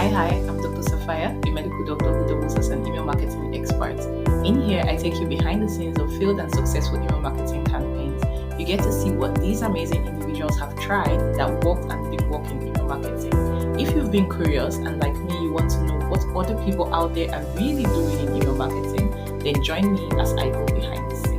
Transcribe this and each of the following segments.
Hi, I'm Dr. Safaya, a medical doctor who doubles as an email marketing expert. In here, I take you behind the scenes of failed and successful email marketing campaigns. You get to see what these amazing individuals have tried that worked and didn't work in email marketing. If you've been curious and like me, you want to know what other people out there are really doing in email marketing, then join me as I go behind the scenes.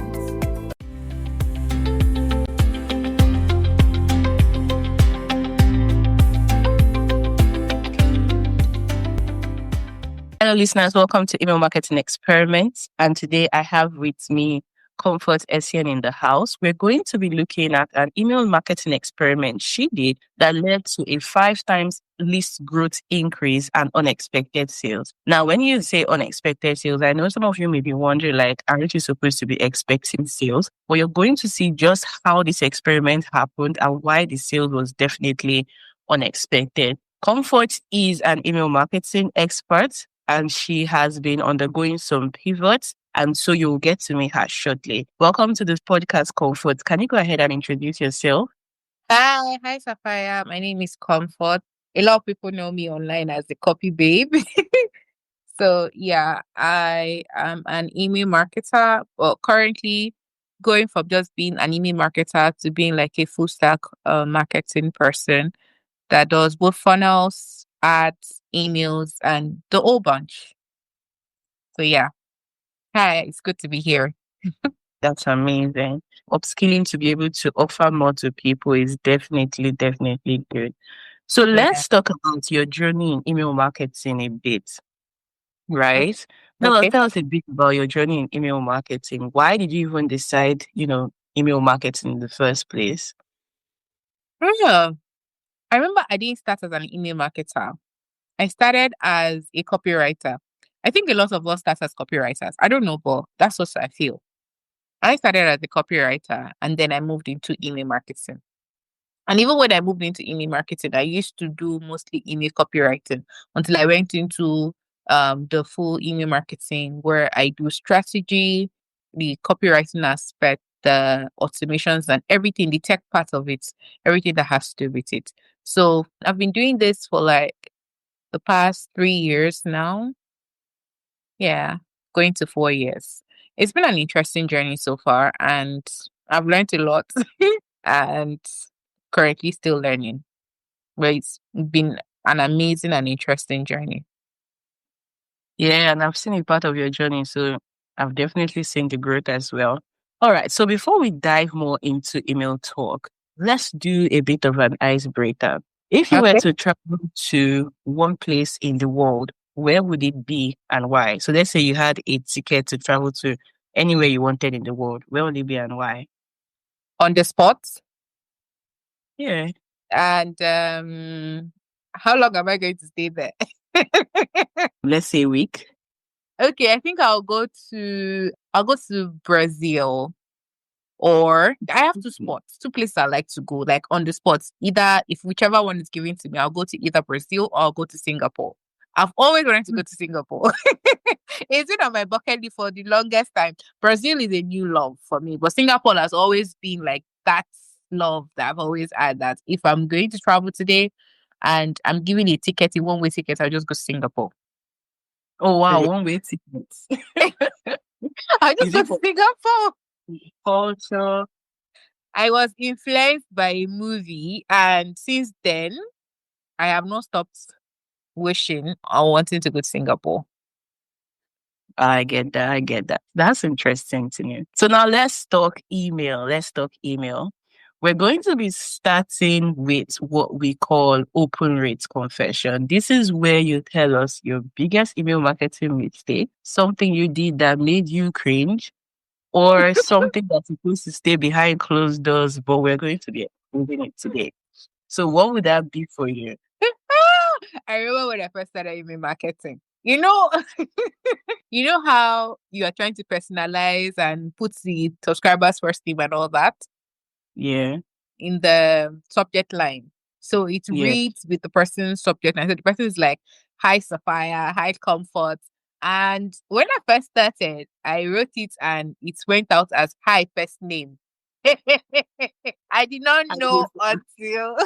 Hello, listeners. Welcome to Email Marketing Experiments. And today I have with me Comfort SN in the house. We're going to be looking at an email marketing experiment she did that led to a 5 times list growth increase and unexpected sales. Now, when you say unexpected sales, I know some of you may be wondering, like, aren't you supposed to be expecting sales? Well, you're going to see just how this experiment happened and why the sales was definitely unexpected. Comfort is an email marketing expert, and she has been undergoing some pivots, and so you'll get to meet her shortly. Welcome to this podcast, Comfort. Can you go ahead and introduce yourself? Hi, Safaya. My name is Comfort. A lot of people know me online as the copy babe. So yeah, I am an email marketer, but currently going from just being an email marketer to being like a full stack marketing person that does both funnels, ads, emails, and the whole bunch. So yeah. Hi, it's good to be here. That's amazing. Upskilling to be able to offer more to people is definitely good. So Yeah. let's talk about your journey in email marketing a bit, right? Okay. Tell us a bit about your journey in email marketing. Why did you even decide, email marketing in the first place? Yeah. I remember I didn't start as an email marketer. I started as a copywriter. I think a lot of us start as copywriters. I don't know, but that's what I feel. I started as a copywriter and then I moved into email marketing. And even when I moved into email marketing, I used to do mostly email copywriting until I went into the full email marketing where I do strategy, the copywriting aspect, the automations and everything, the tech part of it, everything that has to do with it. So I've been doing this for like the past 3 years now. Yeah, going to 4 years. It's been an interesting journey so far, and I've learned a lot and currently still learning. But it's been an amazing and interesting journey. Yeah, and I've seen a part of your journey, so I've definitely seen the growth as well. All right, so before we dive more into email talk, let's do a bit of an icebreaker. If you were Okay. to travel to one place in the world, where would it be and why? So let's say you had a ticket to travel to anywhere you wanted in the world. Where would it be and why? On the spot. Yeah. And how long am I going to stay there? Let's say a week. Okay, I think I'll go to Brazil. Or I have 2 spots, 2 places I like to go, like on the spot. Either if whichever one is given to me, I'll go to either Brazil or I'll go to Singapore. I've always wanted to go to Singapore. It's been on my bucket list for the longest time. Brazil is a new love for me, but Singapore has always been like that love that I've always had, that if I'm going to travel today and I'm giving a ticket, a one-way ticket, I'll just go to Singapore. Oh, wow. One-way tickets. I just go to Singapore. Culture. I was influenced by a movie, and since then, I have not stopped wishing or wanting to go to Singapore. I get that. That's interesting to me. So now let's talk email. We're going to be starting with what we call open rate confession. This is where you tell us your biggest email marketing mistake, something you did that made you cringe, or something that's supposed to stay behind closed doors, but we're going to be moving it today. So what would that be for you? I remember when I first started email marketing. You know how you are trying to personalize and put the subscriber's first name and all that? Yeah. In the subject line. So it reads with the person's subject line. So the person is like, "Hi Sapphire, hi Comfort." And when I first started, I wrote it and it went out as "Hi first name." I did not know until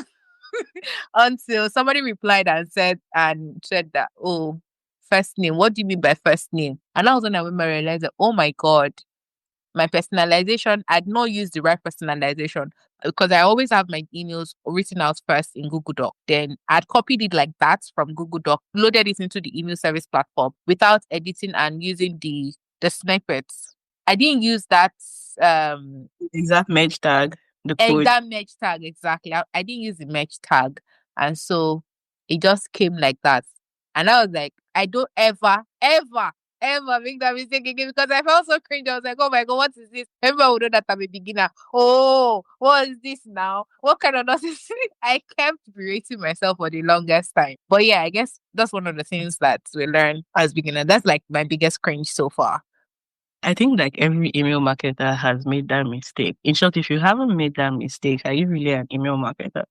until somebody replied and said that, oh, first name. What do you mean by first name? And that was when I realized that, oh my God, my personalization, I'd not used the right personalization because I always have my emails written out first in Google Doc. Then I'd copied it like that from Google Doc, loaded it into the email service platform without editing and using the snippets. I didn't use that exact merge tag, the code. that merge tag exactly. I didn't use the merge tag, and so it just came like that. And I was like, I don't ever make that mistake again because I felt so cringe. I was like, oh my God, what is this? Everyone would know that I'm a beginner. Oh, what is this now? What kind of nonsense? I kept berating myself for the longest time. But yeah, I guess that's one of the things that we learn as beginners. That's like my biggest cringe so far. I think like every email marketer has made that mistake. In short, if you haven't made that mistake, are you really an email marketer?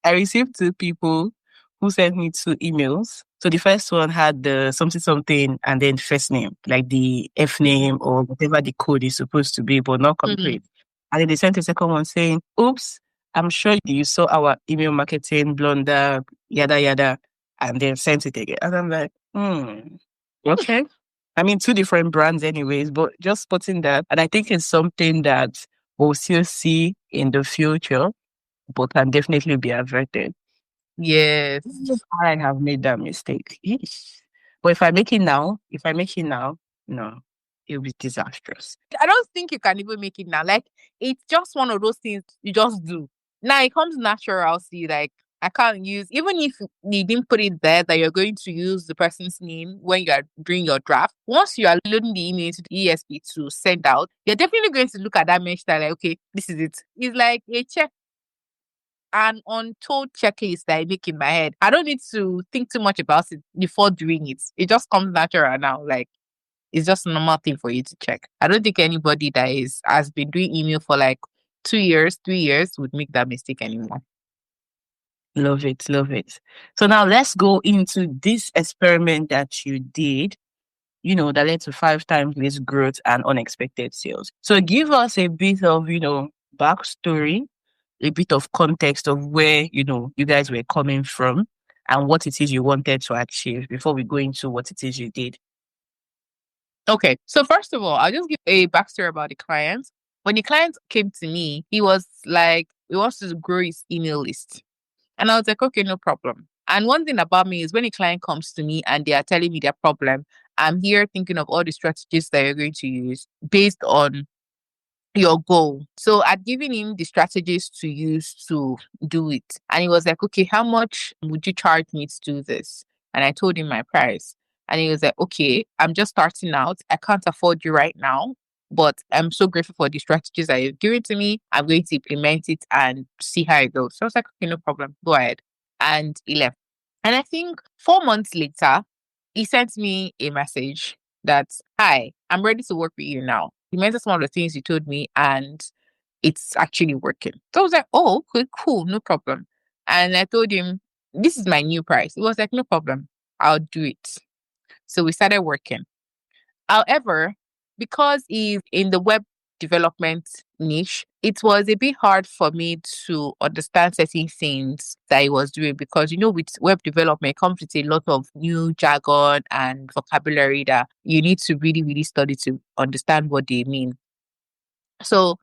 I received 2 people who sent me 2 emails. So the first one had the something and then first name, like the F name or whatever the code is supposed to be, but not complete. And then they sent a second one saying, oops, I'm sure you saw our email marketing blunder, yada yada, and then sent it again. And I'm like, okay. I mean, 2 different brands anyways, but just putting that. And I think it's something that we'll still see in the future, but can definitely be averted. Yes. I have made that mistake. Eesh. But if I make it now, no, it'll be disastrous. I don't think you can even make it now. Like, it's just one of those things you just do. Now it comes natural. See, like, I can't use, even if you didn't put it there that you're going to use the person's name when you are doing your draft. Once you are loading the email into the ESP to send out, you're definitely going to look at that mesh style like, okay, this is it. It's like a check, an untold checklist that I make in my head. I don't need to think too much about it before doing it. It just comes natural now. Like, it's just a normal thing for you to check. I don't think anybody that has been doing email for like 2 years, 3 years would make that mistake anymore. Love it, love it. So now let's go into this experiment that you did, that led to 5 times less growth and unexpected sales. So give us a bit of, backstory, a bit of context of where, you guys were coming from and what it is you wanted to achieve before we go into what it is you did. Okay. So first of all, I'll just give a backstory about the client. When the client came to me, he was like, he wants to grow his email list. And I was like, okay, no problem. And one thing about me is when a client comes to me and they are telling me their problem, I'm here thinking of all the strategies that you're going to use based on your goal. So I'd given him the strategies to use to do it. And he was like, okay, how much would you charge me to do this? And I told him my price. And he was like, okay, I'm just starting out. I can't afford you right now, but I'm so grateful for the strategies that you've given to me. I'm going to implement it and see how it goes. So I was like, okay, no problem. Go ahead. And he left. And I think 4 months later, he sent me a message that, hi, I'm ready to work with you now. He meant some of the things you told me and it's actually working. So I was like, oh, okay, cool, no problem. And I told him, this is my new price. He was like, no problem, I'll do it. So we started working. However, because he's in the web development niche, it was a bit hard for me to understand certain things that he was doing because, with web development, it comes with a lot of new jargon and vocabulary that you need to really, really study to understand what they mean. So,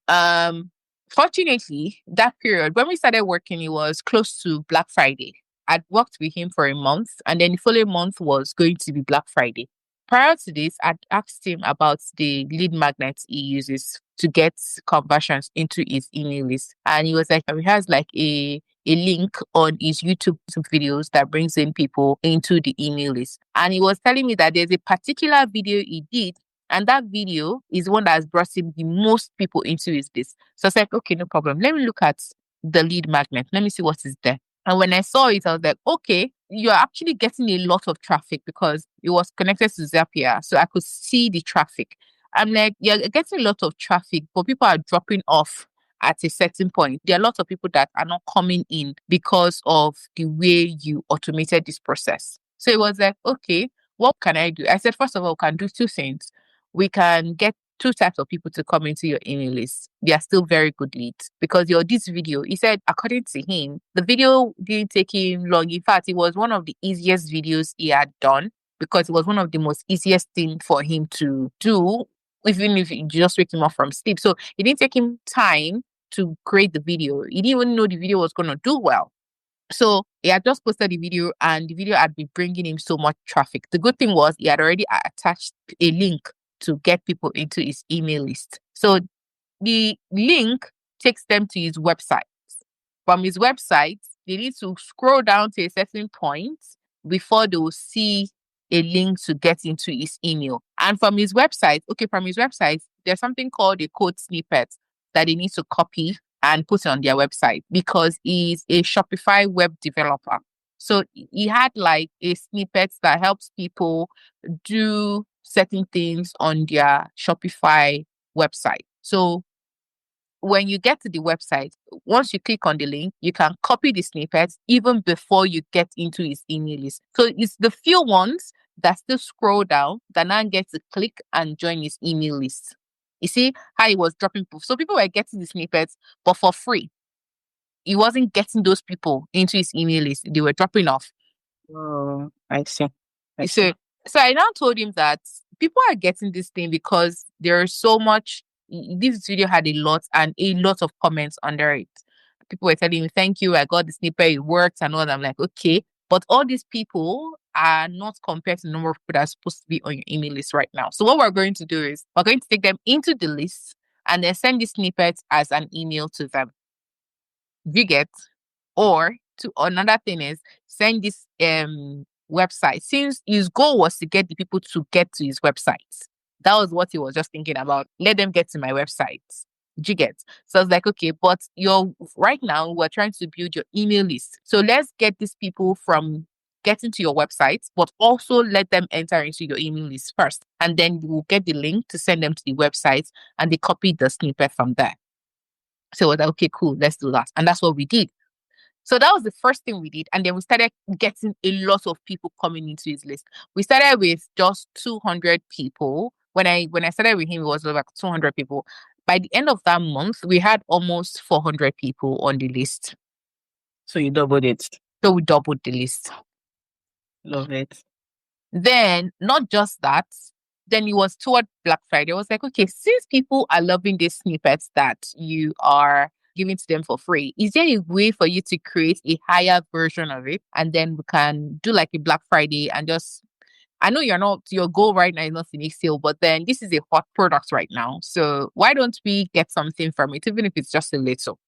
fortunately, that period, when we started working, it was close to Black Friday. I'd worked with him for a month, and then the following month was going to be Black Friday. Prior to this, I'd asked him about the lead magnets he uses to get conversions into his email list. And he was like, he has like a link on his YouTube videos that brings in people into the email list. And he was telling me that there's a particular video he did, and that video is one that has brought him the most people into his list. So I was like, okay, no problem. Let me look at the lead magnet. Let me see what is there. And when I saw it, I was like, okay, you're actually getting a lot of traffic because it was connected to Zapier. So I could see the traffic. I'm like, you're getting a lot of traffic, but people are dropping off at a certain point. There are lots of people that are not coming in because of the way you automated this process. So it was like, okay, what can I do? I said, first of all, we can do 2 things. We can get two types of people to come into your email list. They are still very good leads because this video, he said, according to him, the video didn't take him long. In fact, it was one of the easiest videos he had done because it was one of the most easiest thing for him to do, even if you just wake him up from sleep. So it didn't take him time to create the video. He didn't even know the video was going to do well. So he had just posted the video and the video had been bringing him so much traffic. The good thing was he had already attached a link to get people into his email list. So the link takes them to his website. From his website, they need to scroll down to a certain point before they will see a link to get into his email. And from his website, there's something called a code snippet that they need to copy and put on their website because he's a Shopify web developer. So he had like a snippet that helps people do certain things on their Shopify website. So when you get to the website, once you click on the link, you can copy the snippets even before you get into his email list. So it's the few ones that still scroll down that now get to click and join his email list. You see how he was dropping proof. So people were getting the snippets, but for free. He wasn't getting those people into his email list. They were dropping off. Oh, I see. So I now told him that people are getting this thing because there's so much. This video had a lot of comments under it. People were telling me, thank you, I got the snippet, it worked and all that. I'm like, okay. But all these people are not compared to the number of people that are supposed to be on your email list right now. So what we're going to do is we're going to take them into the list and then send the snippets as an email to them. You get? Or to another thing is send this website. Since his goal was to get the people to get to his website. That was what he was just thinking about. Let them get to my website. You get? So I was like, okay, but right now we're trying to build your email list. So let's get these people from getting to your website, but also let them enter into your email list first. And then we'll get the link to send them to the website and they copy the snippet from there. So we're like, okay, cool, let's do that. And that's what we did. So that was the first thing we did. And then we started getting a lot of people coming into his list. We started with just 200 people. When I started with him, it was like 200 people. By the end of that month, we had almost 400 people on the list. So you doubled it. So we doubled the list. Love it. Then, not just that, then it was toward Black Friday. I was like, okay, since people are loving these snippets that you are giving to them for free, is there a way for you to create a higher version of it? And then we can do like a Black Friday and just, I know your goal right now is not to make sale, but then this is a hot product right now. So why don't we get something from it, even if it's just a little?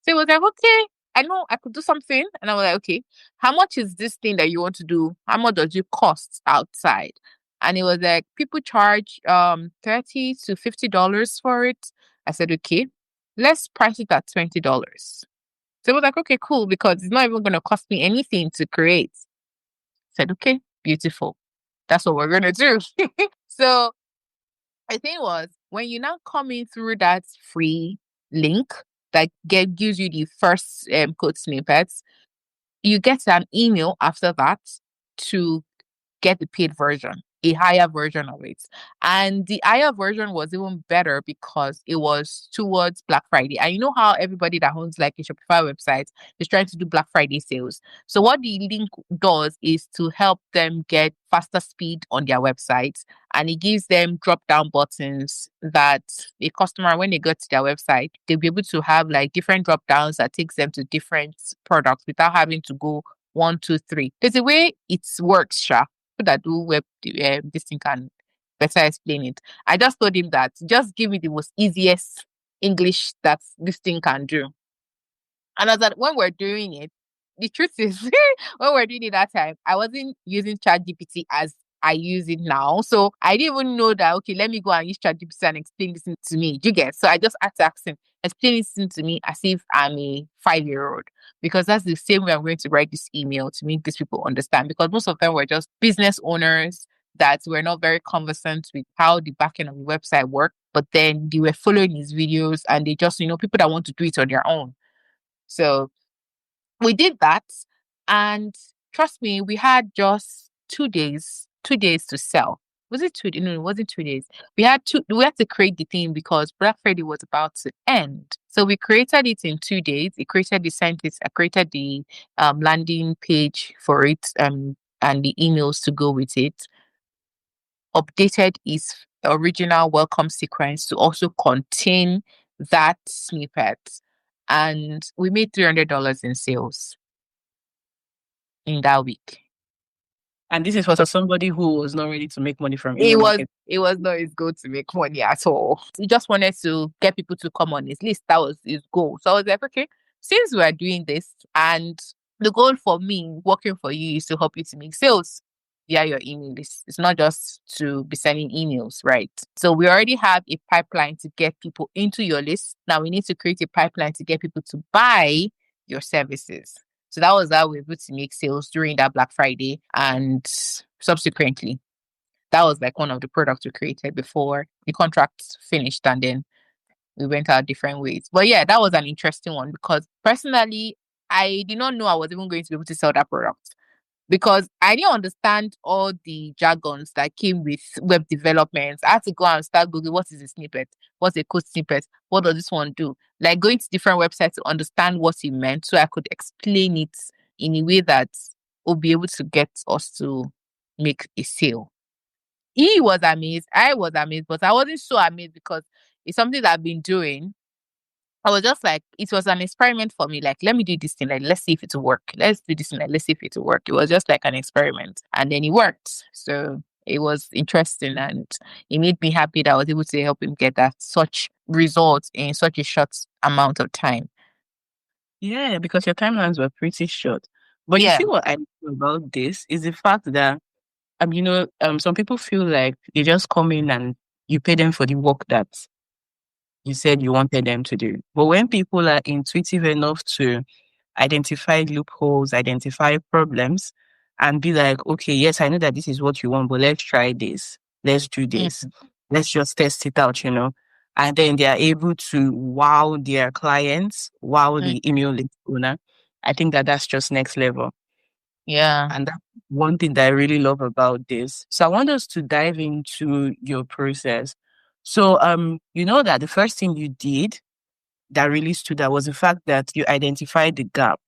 So it was like, okay, I know I could do something. And I was like, okay, how much is this thing that you want to do? How much does it cost outside? And it was like, people charge $30 to $50 for it. I said, okay, let's price it at $20. So it was like, okay, cool, because it's not even going to cost me anything to create. I said, okay, beautiful. That's what we're going to do. So I think was when you now come in through that free link that gives you the first code snippets, you get an email after that to get the paid version, a higher version of it. And the higher version was even better because it was towards Black Friday. And you know how everybody that owns like a Shopify website is trying to do Black Friday sales. So what the link does is to help them get faster speed on their websites. And it gives them drop-down buttons that a customer, when they go to their website, they'll be able to have like different drop-downs that takes them to different products without having to go 1, 2, 3. There's a way it works, Sha. That do web this thing can better explain it. I just told him that just give me the most easiest English that this thing can do. And I was like, when we're doing it, the truth is when we're doing it that time, I wasn't using ChatGPT as I use it now. So I didn't even know that, okay, let me go and use ChatGPT and explain this to me. Do you get? So I just had to ask him, explain this to me as if I'm a 5-year-old. Because that's the same way I'm going to write this email to make these people understand. Because most of them were just business owners that were not very conversant with how the backend of the website worked. But then they were following his videos and they just, people that want to do it on their own. So we did that. And trust me, we had just 2 days to sell. Was it 2 days? No, it wasn't 2 days. We had to create the thing because Black Friday was about to end. So we created it in 2 days. It created the sentence, I created the landing page for it, and the emails to go with it. Updated its original welcome sequence to also contain that snippet. And we made $300 in sales in that week. And this is for somebody who was not ready to make money from It email was marketing. it was not his goal to make money at all. He just wanted to get people to come on his list. That was his goal. So I was like, okay, since we are doing this, and the goal for me working for you is to help you to make sales via your email list. It's not just to be sending emails, right? So we already have a pipeline to get people into your list. Now we need to create a pipeline to get people to buy your services. So that was how we were able to make sales during that Black Friday and subsequently. That was like one of the products we created before the contract finished, and then we went our different ways. But yeah, that was an interesting one because personally, I did not know I was even going to be able to sell that product because I didn't understand all the jargons that came with web development. I had to go and start Googling what is a snippet, what's a code snippet, what does this one do? Like going to different websites to understand what it meant so I could explain it in a way that will be able to get us to make a sale. He was amazed. I was amazed, but I wasn't so amazed because it's something that I've been doing. I was just like, it was an experiment for me. Like, let me do this thing. Like, let's see if it'll work. Let's do this thing. Like, let's see if it'll work. It was just like an experiment. And then it worked. So it was interesting and it made me happy that I was able to help him get that such results in such a short amount of time. Yeah, because your timelines were pretty short. But you Yeah. see what I know about this is the fact that some people feel like they just come in and you pay them for the work that you said you wanted them to do. But when people are intuitive enough to identify loopholes, identify problems, and be like, okay, yes, I know that this is what you want, but let's try this. Let's do this. Let's just test it out, And then they are able to wow their clients, wow the email list owner. I think that that's just next level. Yeah. And that's one thing that I really love about this. So I want us to dive into your process. So, you know that the first thing you did that really stood out was the fact that you identified the gap.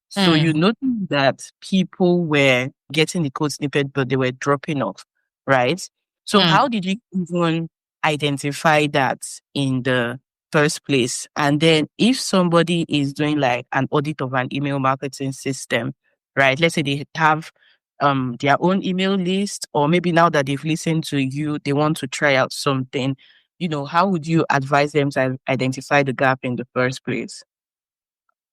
So you noticed that people were getting the code snippet, but they were dropping off, right? So how did you even identify that in the first place? And then if somebody is doing like an audit of an email marketing system, right? Let's say they have their own email list, or maybe now that they've listened to you, they want to try out something, how would you advise them to identify the gap in the first place?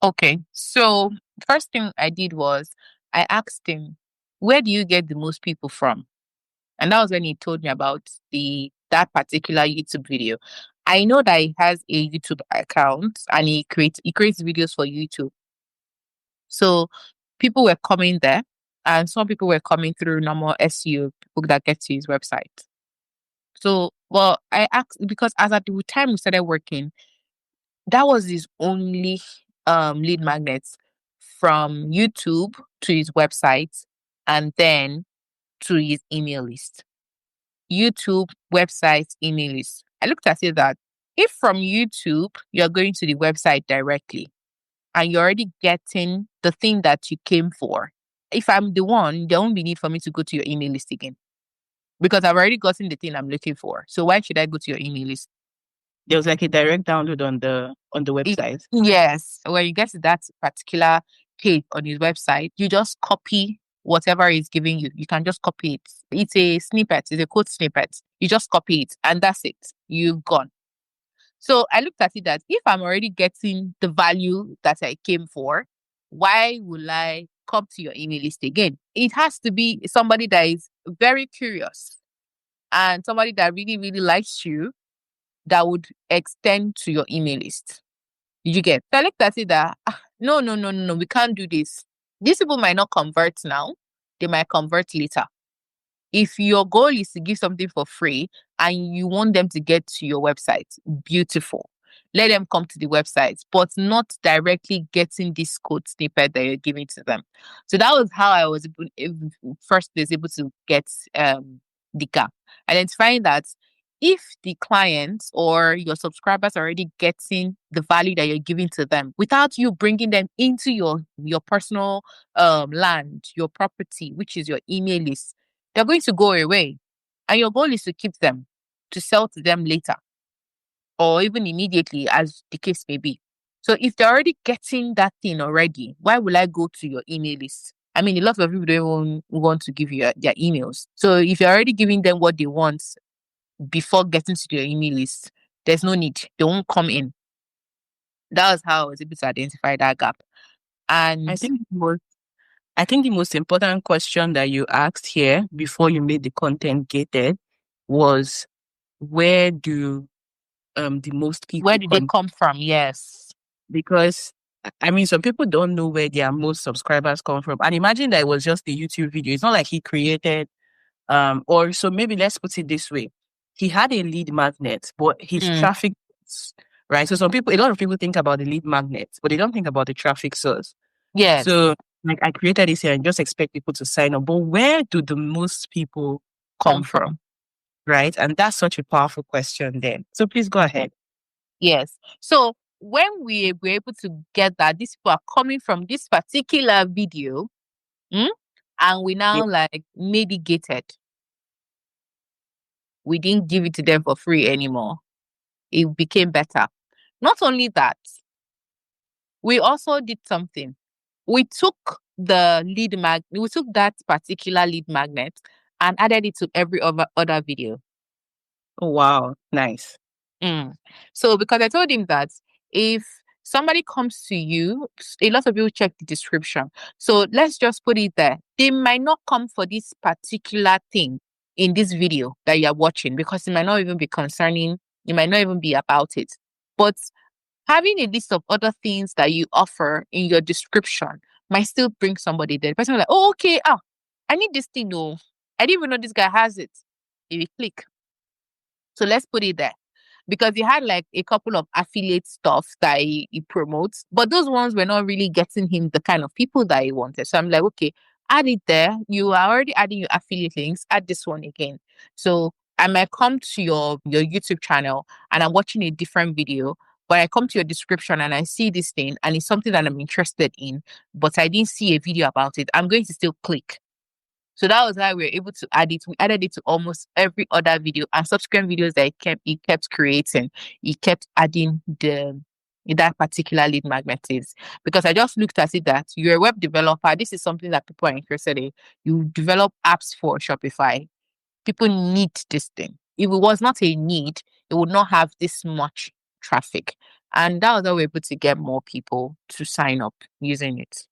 Okay. So first thing I did was I asked him, where do you get the most people from? And that was when he told me about that particular YouTube video. I know that he has a YouTube account and he creates videos for YouTube. So people were coming there and some people were coming through normal SEO, people that get to his website. So, well, I asked because as at the time we started working, that was his only lead magnets from YouTube to his website and then to his email list. YouTube, website, email list. I looked at it that if from YouTube you're going to the website directly and you're already getting the thing that you came for, if I'm the one, there won't be need for me to go to your email list again because I've already gotten the thing I'm looking for. So why should I go to your email list? There was like a direct download on the website. Yes. When you get to that particular page on his website, you just copy whatever he's giving you. You can just copy it. It's a snippet, it's a code snippet. You just copy it and that's it. You've gone. So I looked at it that if I'm already getting the value that I came for, why will I come to your email list again? It has to be somebody that is very curious and somebody that really, really likes you that would extend to your email list. Did you get? So I looked at it that, no, we can't do this. These people might not convert now. They might convert later. If your goal is to give something for free and you want them to get to your website, beautiful. Let them come to the website, but not directly getting this code snippet that you're giving to them. So that was how I was first able to get the gap. Identifying that if the clients or your subscribers are already getting the value that you're giving to them without you bringing them into your personal land, your property, which is your email list, they're going to go away. And your goal is to keep them, to sell to them later or even immediately, as the case may be. So if they're already getting that thing already, why will I go to your email list? I mean, a lot of people don't even want to give you their emails. So if you're already giving them what they want before getting to your email list, there's no need. They won't come in. That was how I was able to identify that gap. And I think the most important question that you asked here before you made the content gated was, where do the most people where did they come from? Yes. Because I mean, some people don't know where their most subscribers come from. And imagine that it was just a YouTube video. It's not like he created, or so maybe let's put it this way. He had a lead magnet, but his traffic, right? So a lot of people think about the lead magnet, but they don't think about the traffic source. Yes. So like I created this here and just expect people to sign up. But where do the most people come from? Right? And that's such a powerful question then. So please go ahead. Yes. So when we were able to get that these people are coming from this particular video, and we now like made it gated. We didn't give it to them for free anymore. It became better. Not only that, we also did something. We took we took that particular lead magnet and added it to every other video. Oh, wow. Nice. So because I told him that if somebody comes to you, a lot of people check the description. So let's just put it there. They might not come for this particular thing in this video that you're watching because it might not even be concerning. It might not even be about it. But having a list of other things that you offer in your description might still bring somebody there. The person will like, oh, okay, I need this thing. No, I didn't even know this guy has it. He will click. So let's put it there. Because he had like a couple of affiliate stuff that he promotes, but those ones were not really getting him the kind of people that he wanted. So I'm like, okay, add it there. You are already adding your affiliate links, add this one again. So I might come to your YouTube channel and I'm watching a different video, but I come to your description and I see this thing and it's something that I'm interested in, but I didn't see a video about it. I'm going to still click. So that was how we were able to add it. We added it to almost every other video and subsequent videos that he kept creating. He kept adding that particular lead magnet is. Because I just looked at it that you're a web developer. This is something that people are interested in. You develop apps for Shopify. People need this thing. If it was not a need, it would not have this much traffic. And that was how we were able to get more people to sign up using it.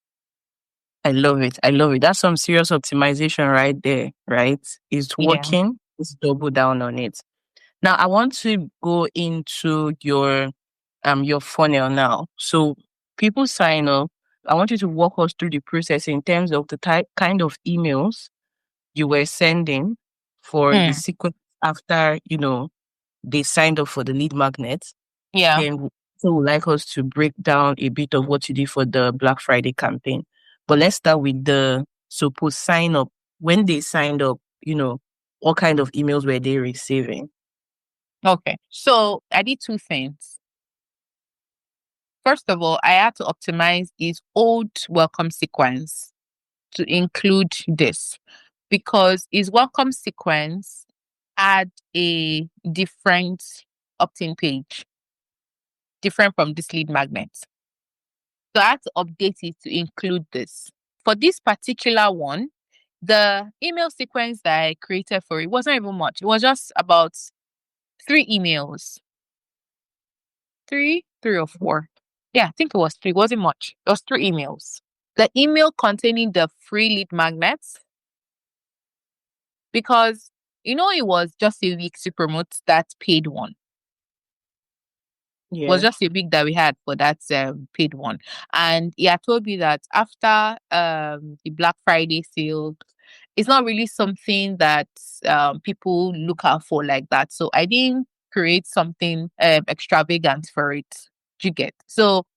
I love it. I love it. That's some serious optimization right there, right? It's working. Yeah. Let's double down on it. Now, I want to go into your funnel now. So people sign up. I want you to walk us through the process in terms of the kind of emails you were sending for the sequence after, they signed up for the lead magnet. Yeah. Then so would like us to break down a bit of what you did for the Black Friday campaign. But let's start with post sign up. When they signed up, what kind of emails were they receiving? Okay. So I did two things. First of all, I had to optimize his old welcome sequence to include this because his welcome sequence had a different opt-in page, different from this lead magnet. So I had to update it to include this. For this particular one, the email sequence that I created for it wasn't even much. It was just about 3 emails. 3 or 4. Yeah, I think it was 3. It wasn't much. It was 3 emails. The email containing the free lead magnets, because it was just a week to promote that paid one. It was just a week that we had for that paid one. And he had told me that after the Black Friday sale, it's not really something that people look out for like that. So I didn't create something extravagant for it. You get? So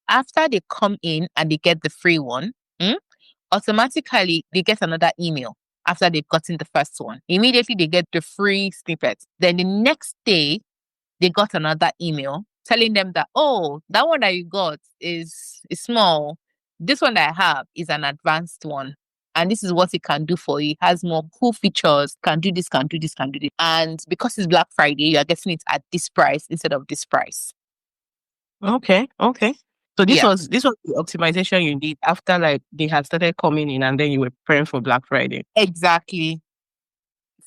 after they come in and they get the free one, automatically they get another email after they've gotten the first one. Immediately they get the free snippet. Then the next day, they got another email telling them that, oh, that one that you got is small. This one that I have is an advanced one. And this is what it can do for you. It has more cool features, can do this, can do this, can do this. And because it's Black Friday, you are getting it at this price instead of this price. Okay. So this Yeah. was the optimization you did after like they had started coming in and then you were preparing for Black Friday. Exactly.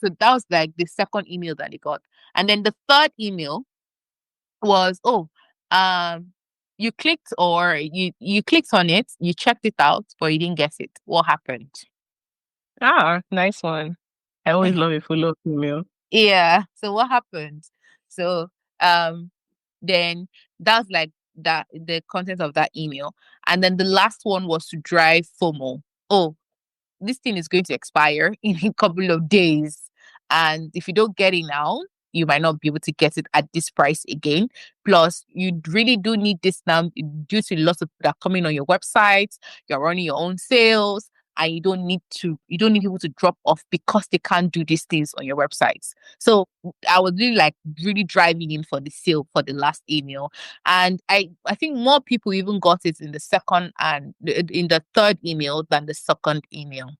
So that was like the second email that they got. And then the third email was, you clicked or you clicked on it, you checked it out, but you didn't get it. What happened? Ah, nice one. I always love a follow-up email. Yeah. So what happened? So then that's like that the content of that email. And then the last one was to drive FOMO. Oh, this thing is going to expire in a couple of days. And if you don't get it now, you might not be able to get it at this price again. Plus, you really do need this now due to lots of people that are coming on your website, you're running your own sales, and you don't need people to drop off because they can't do these things on your websites. So I was really driving in for the sale for the last email. And I think more people even got it in the second and in the third email than the second email.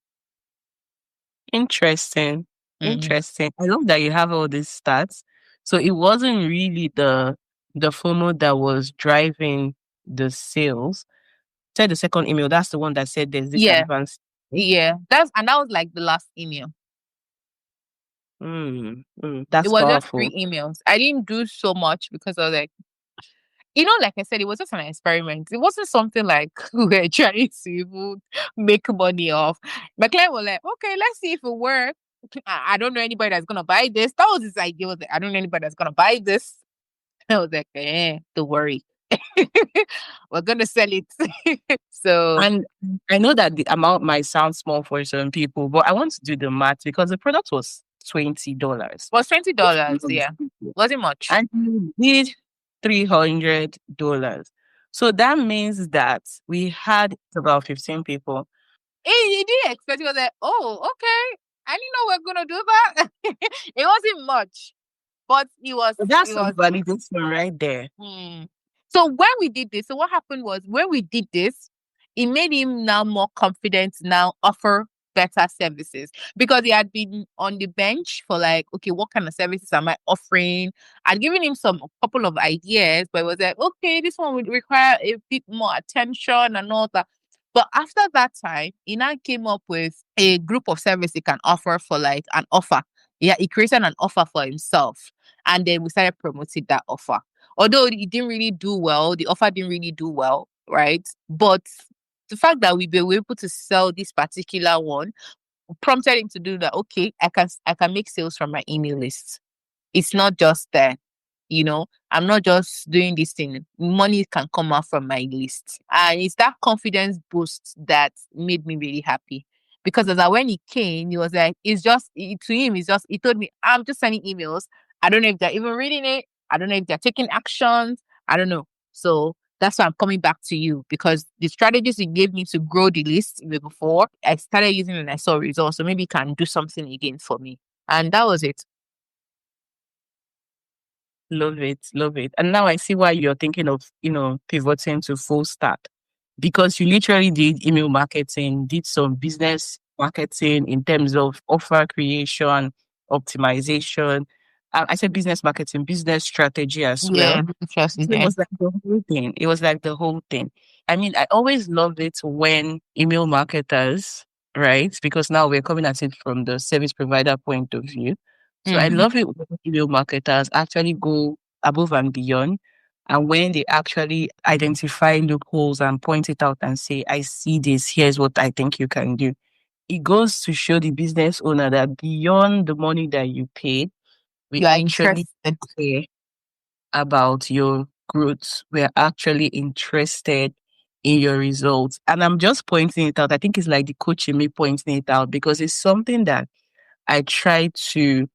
Interesting. Interesting. I love that you have all these stats. So it wasn't really the FOMO that was driving the sales. Said the second email, that's the one that said there's this advanced. Yeah. That was like the last email. That's it was powerful. Just 3 emails. I didn't do so much because I was like, like I said, it was just an experiment. It wasn't something like we were trying to even make money off. My client was like, okay, let's see if it works. I don't know anybody that's going to buy this. That was his idea. Was like, I don't know anybody that's going to buy this. I was like, don't worry. We're going to sell it. So, and I know that the amount might sound small for some people, but I want to do the math because the product was $20. Was $20, yeah. Wasn't much. And you did $300. So that means that we had about 15 people. He didn't expect. He was like, oh, okay. I didn't know we're gonna do that. It wasn't much, but it was. That's some validation right there. So when we did this, so what happened was when we did this, it made him now more confident now offer better services because he had been on the bench for like, okay, what kind of services am I offering? I'd given him a couple of ideas, but it was like, okay, this one would require a bit more attention and all that. But after that time, he now came up with a group of services he can offer for like an offer. Yeah, he created an offer for himself. And then we started promoting that offer. Although it didn't really do well, the offer didn't really do well, right? But the fact that we were able to sell this particular one prompted him to do that. Okay, I can make sales from my email list. It's not just there. I'm not just doing this thing. Money can come out from my list. And it's that confidence boost that made me really happy. Because when he came, he was like, he told me, I'm just sending emails. I don't know if they're even reading it. I don't know if they're taking actions. I don't know. So that's why I'm coming back to you, because the strategies you gave me to grow the list before, I started using it and I saw results. So maybe you can do something again for me. And that was it. Love it. And now I see why you're thinking of, pivoting to full stack, because you literally did email marketing, did some business marketing in terms of offer creation, optimization. I said business marketing, business strategy as well. It was like the whole thing. It was like the whole thing. I mean, I always love it when email marketers, right? Because now we're coming at it from the service provider point of view. So I love it when email marketers actually go above and beyond. And when they actually identify loopholes and point it out and say, I see this, here's what I think you can do. It goes to show the business owner that beyond the money that you paid, we actually care about your growth. We're actually interested in your results. And I'm just pointing it out. I think it's like the coach in me pointing it out, because it's something that I try to,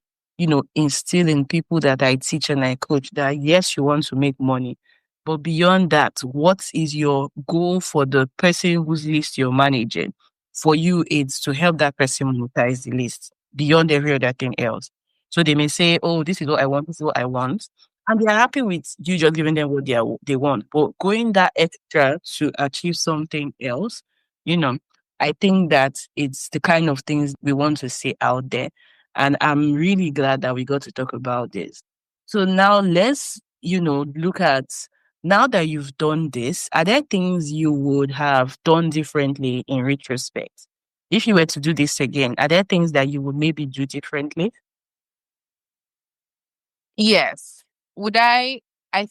instill in people that I teach and I coach, that yes, you want to make money, but beyond that, what is your goal for the person whose list you're managing? for you, it's to help that person monetize the list beyond every other thing else. So they may say, oh, this is what I want, this is what I want. And they are happy with you just giving them what they want. But going that extra to achieve something else, you know, I think that it's the kind of things we want to see out there. And I'm really glad that we got to talk about this. So now let's, look at, now that you've done this, are there things you would have done differently in retrospect? If you were to do this again, are there things that you would maybe do differently? Yes. I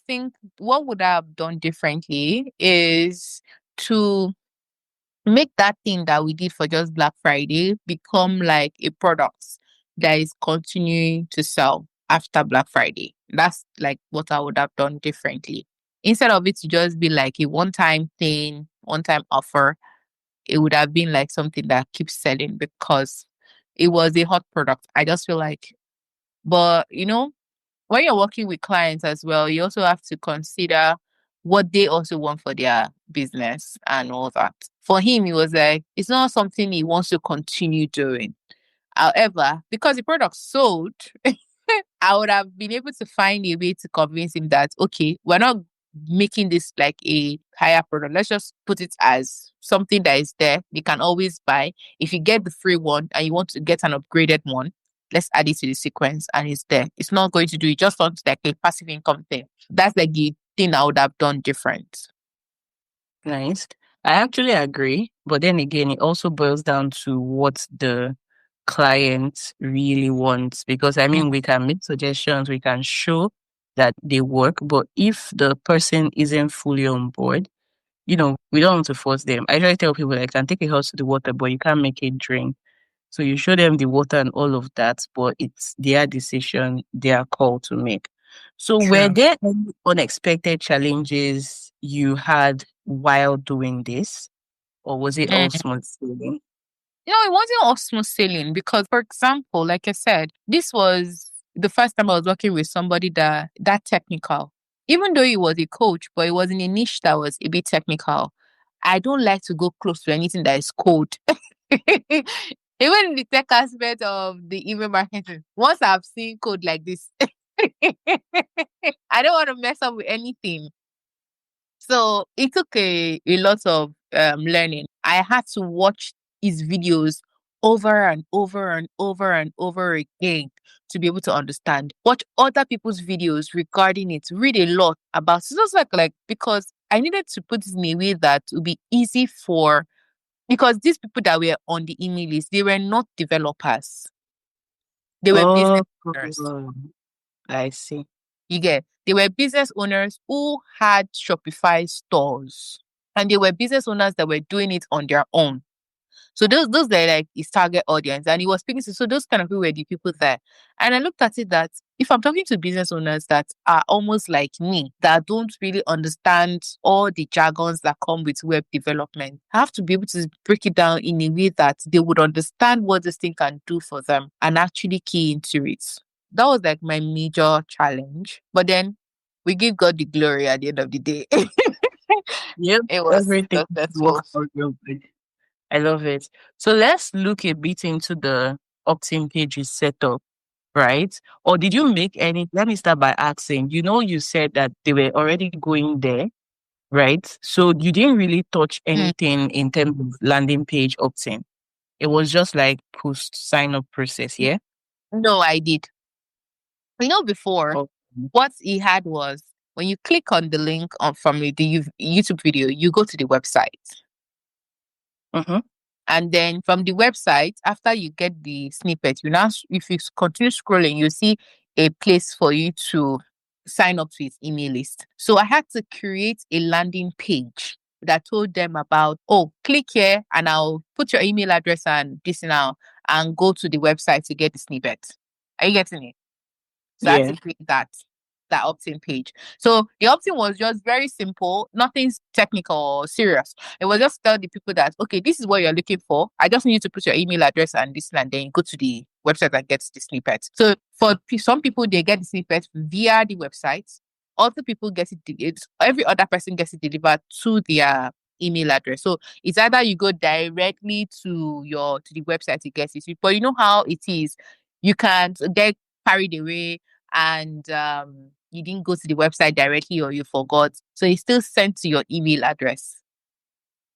think what would I have done differently is to make that thing that we did for just Black Friday become like a product that is continuing to sell after Black Friday. That's like what I would have done differently. Instead of it to just be like a one-time thing, one-time offer, it would have been like something that keeps selling because it was a hot product. I just feel like, but when you're working with clients as well, you also have to consider what they also want for their business and all that. For him, it was like, it's not something he wants to continue doing. However, because the product sold, I would have been able to find a way to convince him that, okay, we're not making this like a higher product. Let's just put it as something that is there. You can always buy. If you get the free one and you want to get an upgraded one, let's add it to the sequence and it's there. It's not going to do it just on like a passive income thing. That's like the thing I would have done different. Nice. I actually agree. But then again, it also boils down to what the client really wants. Because I mean, we can make suggestions, we can show that they work. But if the person isn't fully on board, we don't want to force them. I try to tell people, like, can take a horse to the water, but you can't make it drink. So you show them the water and all of that, but it's their decision, their call to make. So were True. there any unexpected challenges you had while doing this? Or was it all smooth sailing? It wasn't all smooth sailing because, for example, like I said, this was the first time I was working with somebody that technical. Even though he was a coach, but it was in a niche that was a bit technical. I don't like to go close to anything that is code. Even in the tech aspect of the email marketing, once I've seen code like this, I don't want to mess up with anything. So it took a lot of learning. I had to watch his videos over and over and over and over again to be able to understand. Watch other people's videos regarding it. Read a lot about it. So it's like because I needed to put it in a way that would be easy because these people that were on the email list, they were not developers. They were business owners. Oh, I see. They were business owners who had Shopify stores. And they were business owners that were doing it on their own. So those are like his target audience. And he was speaking to, so those kind of people were the people there. And I looked at it that if I'm talking to business owners that are almost like me, that don't really understand all the jargons that come with web development, I have to be able to break it down in a way that they would understand what this thing can do for them and actually key into it. That was like my major challenge. But then we give God the glory at the end of the day. Yep, It was everything successful. works out real good. I love it. So let's look a bit into the opt-in pages setup, right? Or did you make any? Let me start by asking. You said that they were already going there, right? So you didn't really touch anything in terms of landing page opt-in. It was just like post sign up process, yeah? No, I did. Before, Okay. what he had was when you click on the link from the YouTube video, you go to the website. Mm-hmm. And then from the website, after you get the snippet, if you continue scrolling, you see a place for you to sign up to his email list. So I had to create a landing page that told them about, click here and I'll put your email address and this now and go to the website to get the snippet. Are you getting it? So I had Yeah. to create that opt-in page. So the opt-in was just very simple, nothing technical or serious. It was just tell the people that, okay, this is what you're looking for. I just need you to put your email address and this and then go to the website and get the snippet. So for some people, they get the snippet via the website. Other people get it, every other person gets it delivered to their email address. So it's either you go directly to the website to get it, but you know how it is. You can get carried away and you didn't go to the website directly or you forgot. So it's still sent to your email address.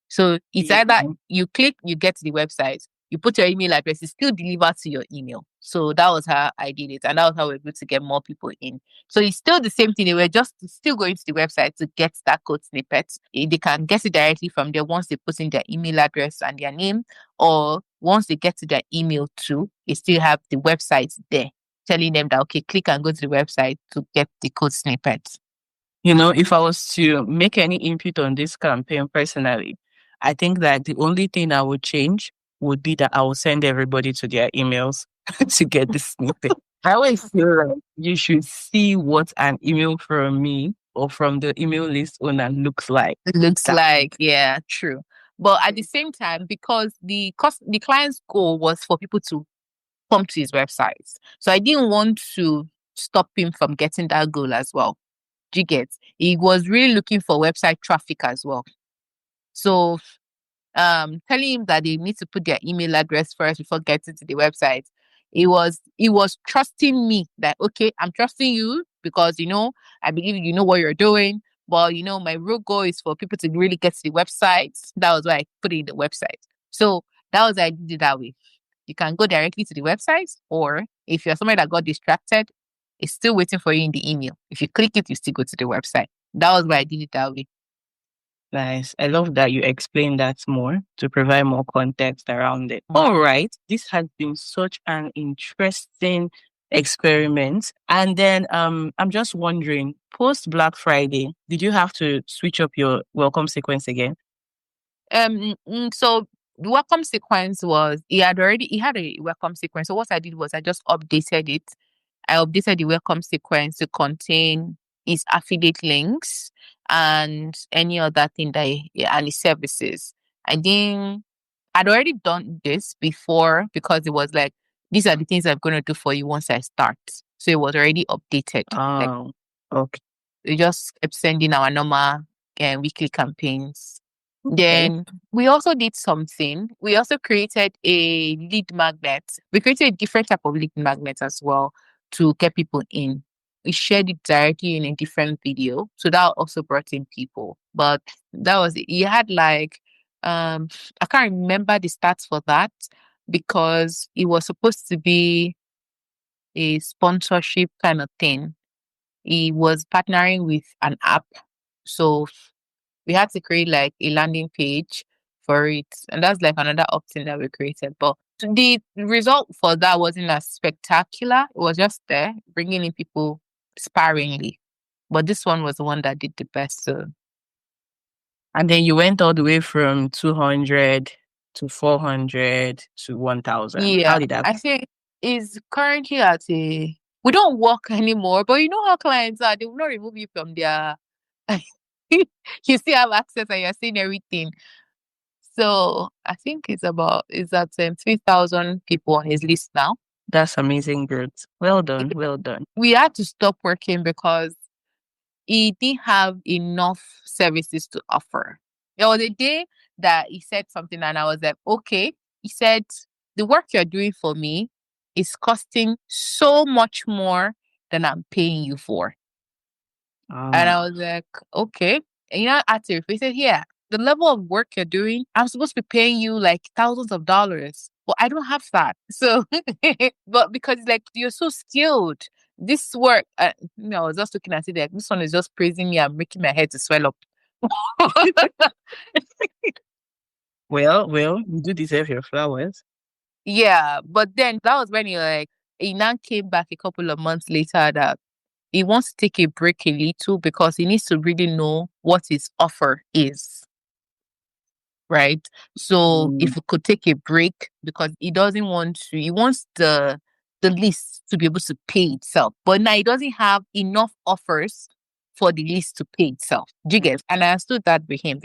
So it's Yeah. either you click, you get to the website, you put your email address, it's still delivered to your email. So that was how I did it. And that was how we were able to get more people in. So it's still the same thing. They were just still going to the website to get that code snippet. They can get it directly from there once they put in their email address and their name, or once they get to their email too, they still have the website there telling them that, okay, click and go to the website to get the code snippet. If I was to make any input on this campaign personally, I think that the only thing I would change would be that I will send everybody to their emails to get the snippet. I always feel like you should see what an email from me or from the email list owner looks like. Yeah, true. But at the same time, because the client's goal was for people to come to his website, so I didn't want to stop him from getting that goal as well. Do you get? He was really looking for website traffic as well. So telling him that they need to put their email address first before getting to the website, he was trusting me that, okay, I'm trusting you because I believe you know what you're doing, but my real goal is for people to really get to the website. That was why I put it in the website. So that was why I did it that way. You can go directly to the website, or if you're somebody that got distracted, it's still waiting for you in the email. If you click it, you still go to the website. That was why I did it that way. Nice. I love that you explained that more to provide more context around it. All right. This has been such an interesting experiment. And then I'm just wondering, post Black Friday, did you have to switch up your welcome sequence again? So the welcome sequence was he had a welcome sequence. So what I did was I just updated it. I updated the welcome sequence to contain his affiliate links and any other thing and his services. I'd already done this before because it was like, these are the things I'm going to do for you once I start. So it was already updated. Oh, okay. We just kept sending our normal weekly campaigns. Then we also did something. We also created a lead magnet. We created a different type of lead magnet as well to get people in. We shared it directly in a different video. So that also brought in people. But that was it. You had like, I can't remember the stats for that because it was supposed to be a sponsorship kind of thing. He was partnering with an app. So we had to create like a landing page for it. And that's like another option that we created. But the result for that wasn't as spectacular. It was just there, bringing in people sparingly. But this one was the one that did the best. So. And then you went all the way from 200 to 400 to 1,000. Yeah. How did that? I think is currently at we don't work anymore, but you know how clients are. They will not remove you from their... you still have access and you're seeing everything. So I think it's at 3,000 people on his list now. That's amazing, girls. Well done. Well done. We had to stop working because he didn't have enough services to offer. There was a day that he said something and I was like, okay. He said, the work you're doing for me is costing so much more than I'm paying you for. And I was like, okay. And asked him, he said, yeah, the level of work you're doing, I'm supposed to be paying you like thousands of dollars. But I don't have that. So, but because like you're so skilled, this work, I was just looking at it like this one is just praising me and making my head to swell up. Well, you do deserve your flowers. Yeah, but then that was when he now came back a couple of months later that he wants to take a break a little because he needs to really know what his offer is. Right? So if we could take a break because he wants the list to be able to pay itself. But now he doesn't have enough offers for the list to pay itself. Do you get? And I understood that with him.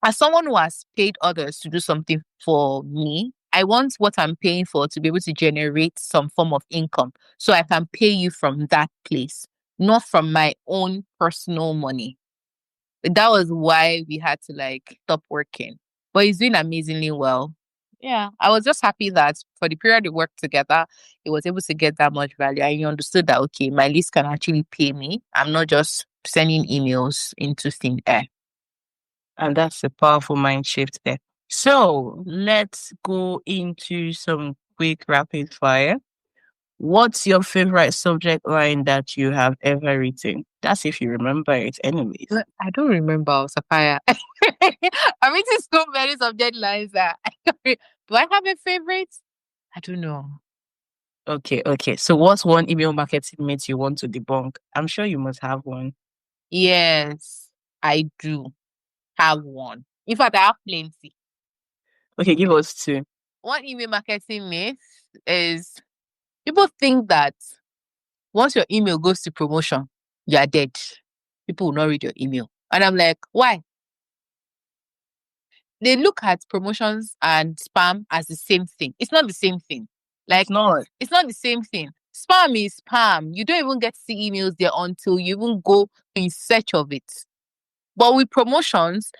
As someone who has paid others to do something for me, I want what I'm paying for to be able to generate some form of income. So I can pay you from that place, not from my own personal money. That was why we had to like stop working. But he's doing amazingly well. Yeah, I was just happy that for the period we worked together, he was able to get that much value. And he understood that, okay, my list can actually pay me. I'm not just sending emails into thin air. And that's a powerful mind shift there. So let's go into some quick rapid fire. What's your favorite subject line that you have ever written? That's if you remember it, anyways. I don't remember, Sapphire. I'm written so many subject lines that do I have a favorite? I don't know. Okay. So what's one email marketing myth you want to debunk? I'm sure you must have one. Yes, I do have one. In fact, I have plenty. Okay, give us two. One email marketing myth is people think that once your email goes to promotion, you are dead. People will not read your email. And I'm like, why? They look at promotions and spam as the same thing. It's not the same thing. Like, it's not the same thing. Spam is spam. You don't even get to see emails there until you even go in search of it. But with promotions,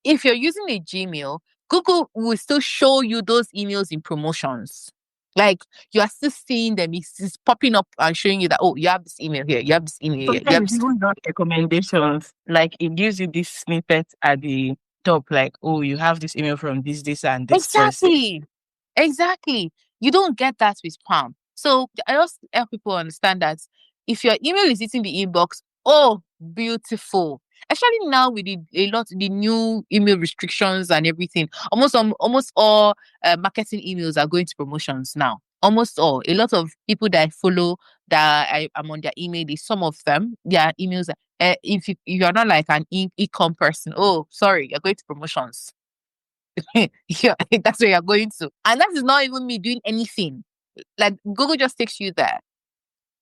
if you're using a Gmail, Google will still show you those emails in promotions. Like, you are still seeing them. It's popping up and showing you that, oh, you have this email here, you have this email here. You have Sometimes even not recommendations. Like it gives you this snippet at the top, like, oh, you have this email from this, and this person. Exactly. You don't get that with spam. So I just help people understand that if your email is hitting the inbox, oh, beautiful. Especially now with the new email restrictions and everything. Almost all marketing emails are going to promotions now. Almost all. A lot of people that I follow that I'm on their email list, some of them, their emails, if you're not like an e-com person, oh, sorry, you're going to promotions. Yeah, that's where you're going to. And that is not even me doing anything. Like Google just takes you there,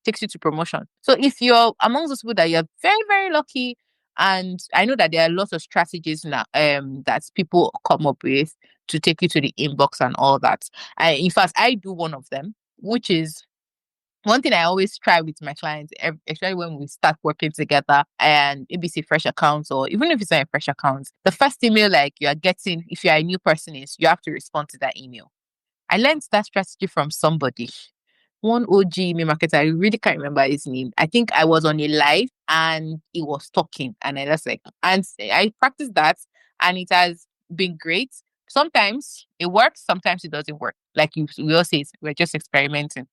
takes you to promotion. So if you're among those people that you're very, very lucky, and I know that there are lots of strategies now that people come up with to take you to the inbox and all that. In fact, I do one of them, which is one thing I always try with my clients, especially when we start working together and ABC fresh accounts, or even if it's not a fresh account, the first email like you are getting, if you're a new person, is you have to respond to that email. I learned that strategy from somebody, one OG email marketer. I really can't remember his name. I think I was on a live and he was talking, and I just like, and I practiced that, and it has been great. Sometimes it works, sometimes it doesn't work. Like we all say, we're just experimenting.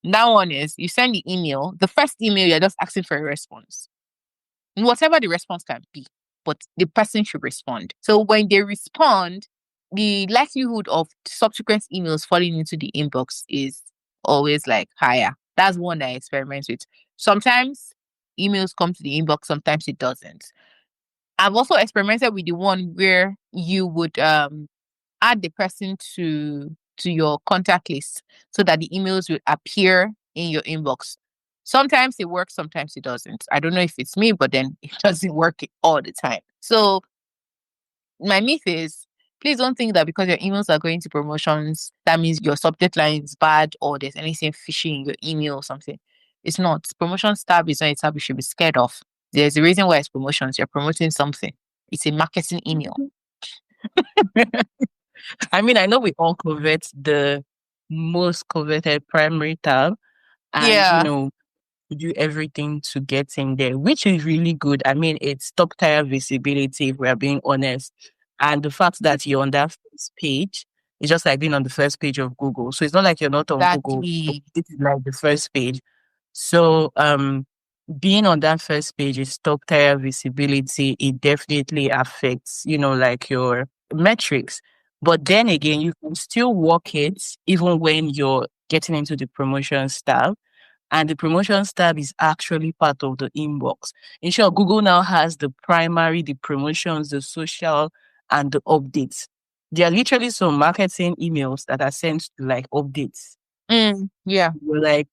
That one is you send the email, the first email, you're just asking for a response. Whatever the response can be, but the person should respond. So when they respond, the likelihood of subsequent emails falling into the inbox is always like higher. That's one that I experiment with. Sometimes emails come to the inbox, sometimes it doesn't. I've also experimented with the one where you would add the person to your contact list so that the emails will appear in your inbox. Sometimes it works, sometimes it doesn't. I don't know if it's me, but then it doesn't work all the time. So my myth is, please don't think that because your emails are going to promotions, that means your subject line is bad or there's anything fishy in your email or something. It's not. Promotions tab is not a tab you should be scared of. There's a reason why it's promotions. You're promoting something. It's a marketing email. I mean, I know we all covet the most coveted primary tab, and do everything to get in there, which is really good. I mean, it's top tier visibility if we're being honest. And the fact that you're on that first page is just like being on the first page of Google. So it's not like you're not on Google. This is like the first page. So being on that first page is top tier visibility. It definitely affects, like your metrics. But then again, you can still work it even when you're getting into the promotions tab. And the promotions tab is actually part of the inbox. In short, Google now has the primary, the promotions, the social, and the updates. There are literally some marketing emails that are sent to like updates. Yeah. You're like,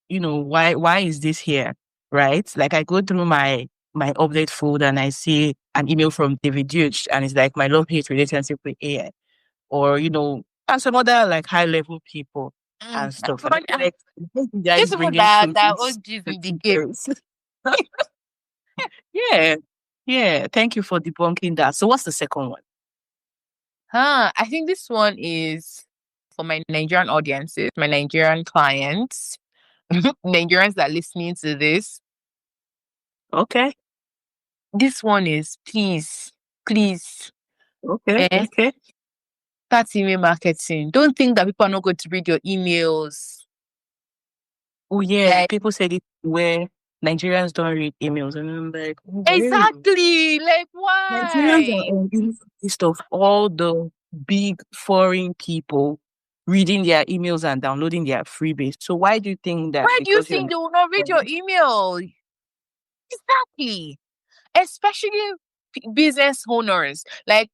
why is this here? Right? Like I go through my update folder and I see an email from David Deutsch and it's like my love-hate relationship with AI. Or, and some other like high-level people and stuff. But, like, this people that OGs in the game. yeah. Yeah, thank you for debunking that. So what's the second one? I think this one is for my Nigerian audiences, my Nigerian clients, Nigerians that are listening to this. Okay. This one is please, Okay. Okay. start email marketing. Don't think that people are not going to read your emails. Oh yeah, Like, people say this where Nigerians don't read emails, and I'm like, oh, really? exactly. Like, Nigerians are why? on this list of all the big foreign people reading their emails and downloading their freebies. So why do you think that Why do you because you're think they will not read your email? Exactly. Especially business owners, like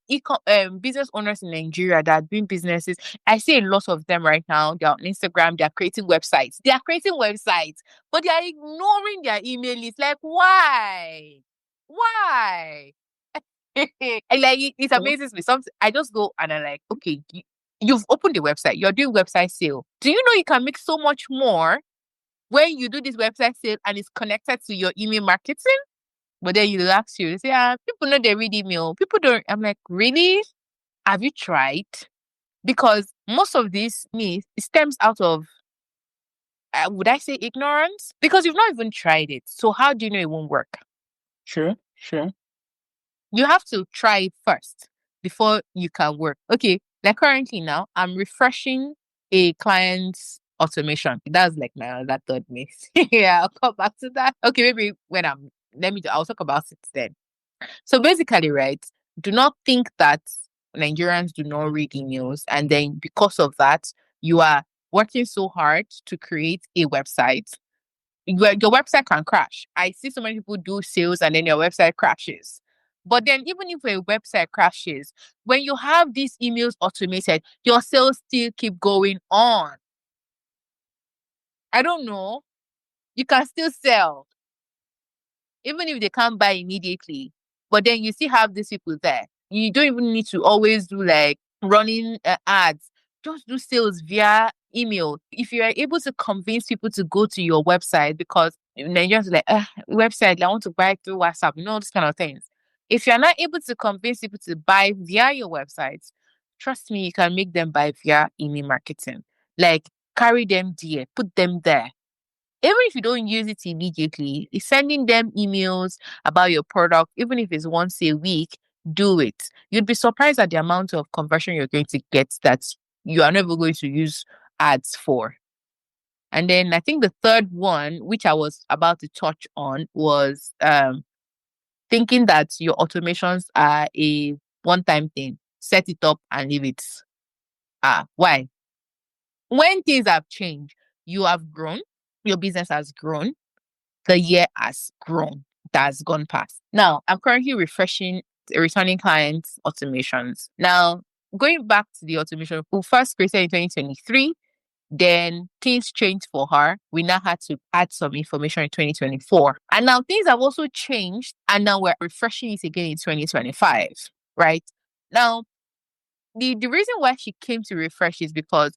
business owners in Nigeria that are doing businesses. I see a lot of them right now. They're on Instagram. They're creating websites. But they are ignoring their email list. Like, why? Why? And like it amazes me. Sometimes I just go and I'm like, okay, you've opened the website. You're doing website sale. Do you know you can make so much more when you do this website sale and it's connected to your email marketing? But then you ask you, they say, people know they read email. People don't. I'm like, really? Have you tried? Because most of this myth stems out of, would I say ignorance? Because you've not even tried it. So how do you know it won't work? Sure. You have to try it first before you can work. Okay, like currently now, I'm refreshing a client's automation. That's like that third myth. Yeah, I'll come back to that. Okay, maybe I'll talk about it then. So basically, right, do not think that Nigerians do not read emails, and then because of that, you are working so hard to create a website. Your website can crash. I see so many people do sales and then their website crashes. But then even if a website crashes, when you have these emails automated, your sales still keep going on. I don't know. You can still sell. Even if they can't buy immediately, but then you still have these people there. You don't even need to always do like running ads. Just do sales via email. If you are able to convince people to go to your website, because Nigerians are like, website, I want to buy through WhatsApp, all these kind of things. If you're not able to convince people to buy via your website, trust me, you can make them buy via email marketing. Like, carry them there, put them there. Even if you don't use it immediately, sending them emails about your product, even if it's once a week, do it. You'd be surprised at the amount of conversion you're going to get that you are never going to use ads for. And then I think the third one, which I was about to touch on, was thinking that your automations are a one-time thing. Set it up and leave it. Why? When things have changed, you have grown, your business has grown, the year has grown, that has gone past. Now, I'm currently refreshing returning clients' automations. Now, going back to the automation, we first created in 2023, then things changed for her. We now had to add some information in 2024. And now things have also changed, and now we're refreshing it again in 2025, right? Now, the reason why she came to refresh is because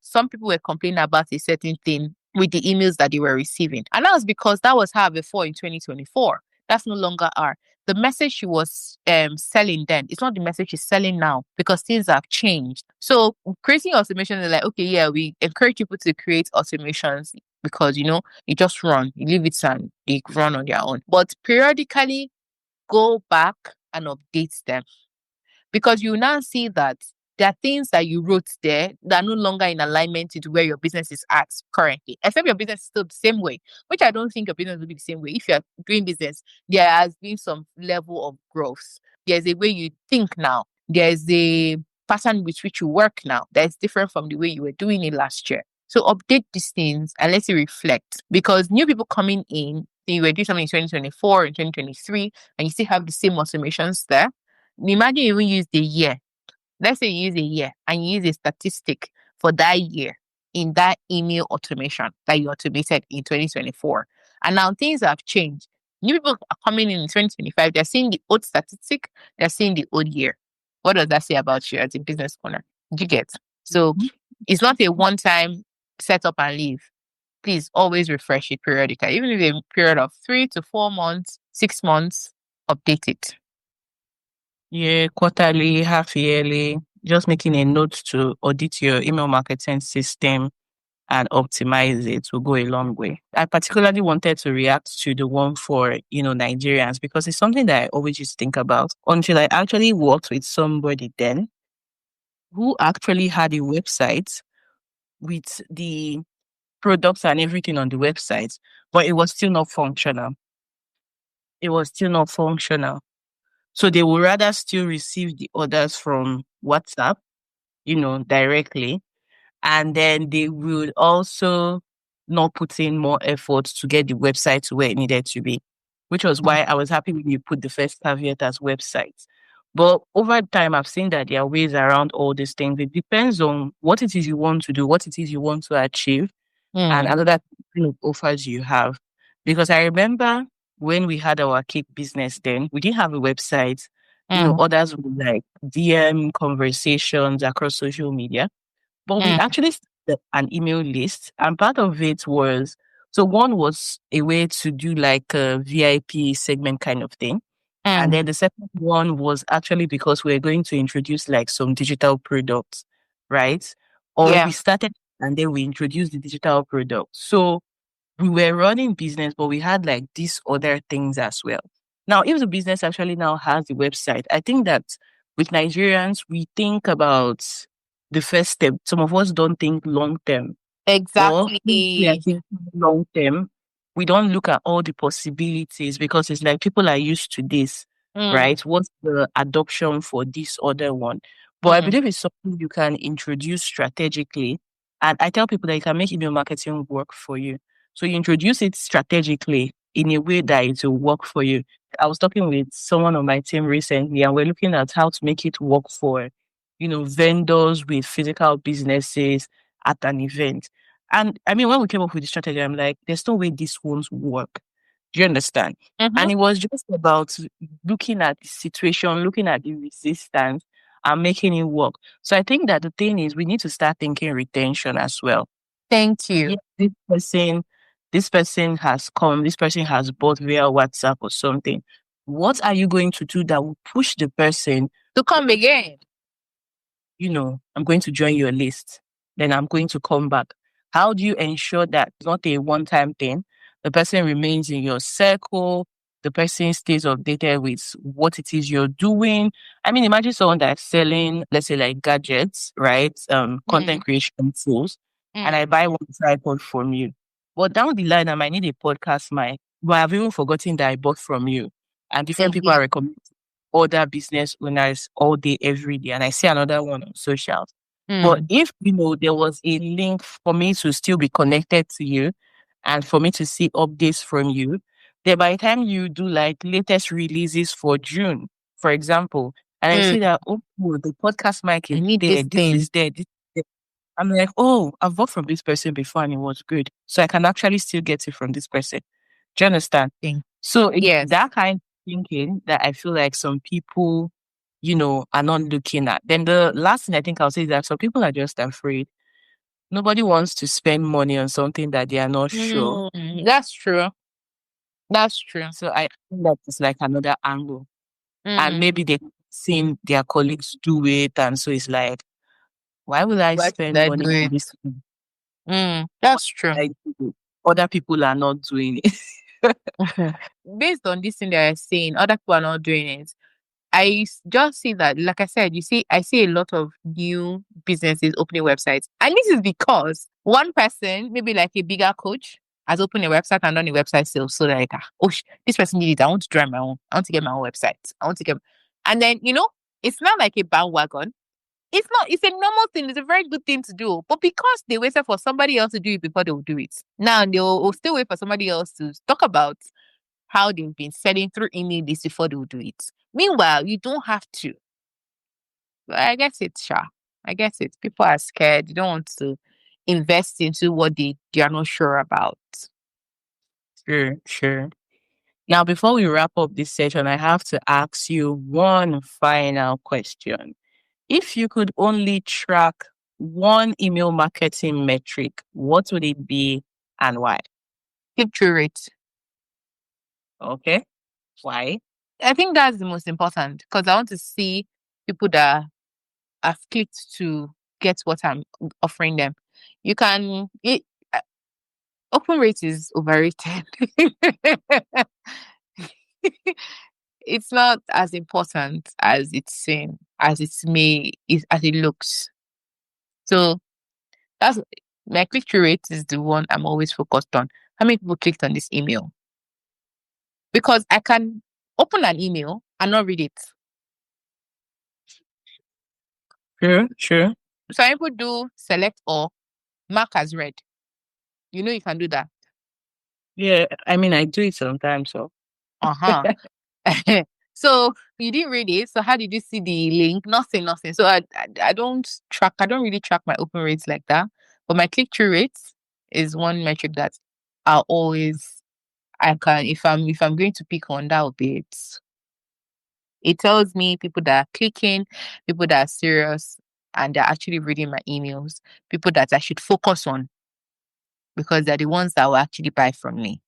some people were complaining about a certain thing with the emails that they were receiving. And that was because that was her before in 2024. That's no longer her. The message she was selling then, it's not the message she's selling now because things have changed. So creating automation is like, okay, yeah, we encourage people to create automations because, you just run, you leave it and they run on their own. But periodically go back and update them. Because you now see that there are things that you wrote there that are no longer in alignment with where your business is at currently. Except your business is still the same way, which I don't think your business will be the same way. If you're doing business, there has been some level of growth. There's a way you think now. There's a pattern with which you work now that is different from the way you were doing it last year. So update these things and let it reflect. Because new people coming in, you were doing something in 2024 and 2023, and you still have the same automations there. Imagine you even use the year. Let's say you use a year and you use a statistic for that year in that email automation that you automated in 2024. And now things have changed. New people are coming in 2025. They're seeing the old statistic. They're seeing the old year. What does that say about you as a business owner? Did you get? So it's not a one-time set up and leave. Please always refresh it periodically. Even if a period of 3 to 4 months, 6 months, update it? Yeah, quarterly, half yearly, just making a note to audit your email marketing system and optimize it will go a long way. I particularly wanted to react to the one for, Nigerians because it's something that I always used to think about until I actually worked with somebody then who actually had a website with the products and everything on the website, but it was still not functional. It was still not functional. So they would rather still receive the orders from WhatsApp, directly. And then they would also not put in more effort to get the website to where it needed to be, which was why I was happy when you put the first caveat as websites. But over time, I've seen that there are ways around all these things. It depends on what it is you want to do, what it is you want to achieve, and Mm. another kind of offers you have. Because I remember when we had our cake business then, we didn't have a website. Mm. Others would like DM conversations across social media. But we Mm. actually started an email list, and part of it was so one was a way to do like a VIP segment kind of thing. And Mm. then the second one was actually because we're going to introduce like some digital products, right? Or Yeah. we started and then we introduced the digital product. So we were running business, but we had like these other things as well. Now, if the business actually now has the website, I think that with Nigerians, we think about the first step. Some of us don't think long term. Or if we are Exactly. thinking long term, we don't look at all the possibilities because it's like people are used to this, Mm. right? What's the adoption for this other one? But I Mm. believe it's something you can introduce strategically. And I tell people that you can make email marketing work for you. So you introduce it strategically in a way that it will work for you. I was talking with someone on my team recently, and we're looking at how to make it work for, vendors with physical businesses at an event. And I mean, when we came up with the strategy, I'm like, there's no way this won't work. Do you understand? Mm-hmm. And it was just about looking at the situation, looking at the resistance, and making it work. So I think that the thing is, we need to start thinking retention as well. Thank you. Yeah, this person has come, this person has bought via WhatsApp or something. What are you going to do that will push the person, To come again. I'm going to join your list, then I'm going to come back? How do you ensure that it's not a one-time thing? The person remains in your circle, the person stays updated with what it is you're doing. I mean, imagine someone that's selling, let's say like gadgets, right? Mm. Content creation tools, and Mm. I buy one tripod from you. But down the line, I might need a podcast mic, but I've even forgotten that I bought from you. And different people Again. are recommending other business owners all day, every day. And I see another one on socials. But Mm. if, there was a link for me to still be connected to you and for me to see updates from you, then by the time you do like latest releases for June, for example, and I Mm. see that, the podcast mic I is need there, this this thing. is there, this is there. I'm like, oh, I've bought from this person before and it was good. So I can actually still get it from this person. Do you understand? Thing. So it's Yes. that kind of thinking that I feel like some people, are not looking at. Then the last thing I think I'll say is that some people are just afraid. Nobody wants to spend money on something that they are not sure. Mm. That's true. That's true. So I think that is like another angle. And Mm. maybe they've seen their colleagues do it. And so it's like, why will I What should spend I money do on it? this thing? That's true. Like, other people are not doing it. Based on this thing that you're saying, other people are not doing it. Just see that, like I said, I see a lot of new businesses opening websites. And this is because one person, maybe like a bigger coach, has opened a website and done a website sales. So they're like, this person needs it. I want to try my own. I want to get my own website. I want to get, and then, it's not like a bandwagon. It's not, it's a normal thing. It's a very good thing to do. But because they waited for somebody else to do it before they will do it, now they'll still wait for somebody else to talk about how they've been selling through email lists before they will do it. Meanwhile, you don't have to. But I guess it's sure. I guess it's people are scared. They don't want to invest into what they are not sure about. Sure, sure. Now, before we wrap up this session, I have to ask you one final question. If you could only track one email marketing metric, what would it be and why? Click through it. Okay. Why? I think that's the most important because I want to see people that have clicked to get what I'm offering them. You can uh, open rate is overrated. It's not as important as as it looks. So that's my click-through rate is the one I'm always focused on. How many people clicked on this email? Because I can open an email and not read it. Sure. Some people do select or mark as read. You know you can do that. Yeah, I mean, I do it sometimes. So, Uh-huh. So you didn't read it. So how did you see the link? Nothing. So I don't really track my open rates like that. But my click-through rates is one metric that I always I can if I'm going to pick on, that would be it. It tells me people that are clicking, people that are serious, and they're actually reading my emails, people that I should focus on because they're the ones that will actually buy from me.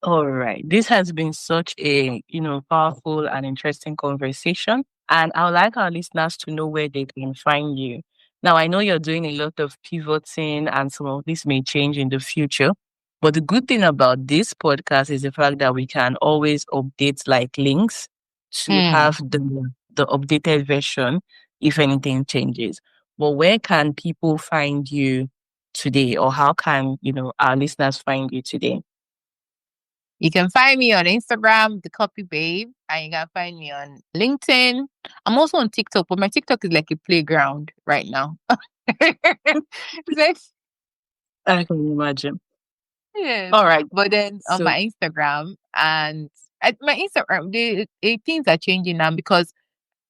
all right. This has been such a, powerful and interesting conversation. And I would like our listeners to know where they can find you. Now, I know you're doing a lot of pivoting and some of this may change in the future. But the good thing about this podcast is the fact that we can always update like links to Mm. have the updated version if anything changes. But where can people find you today, or how can, our listeners find you today? You can find me on Instagram, the Copy Babe, and you can find me on LinkedIn. I'm also on TikTok, but my TikTok is like a playground right now. It's like, I can imagine. yes. All right. But then on So, my Instagram and at my Instagram, things are changing now because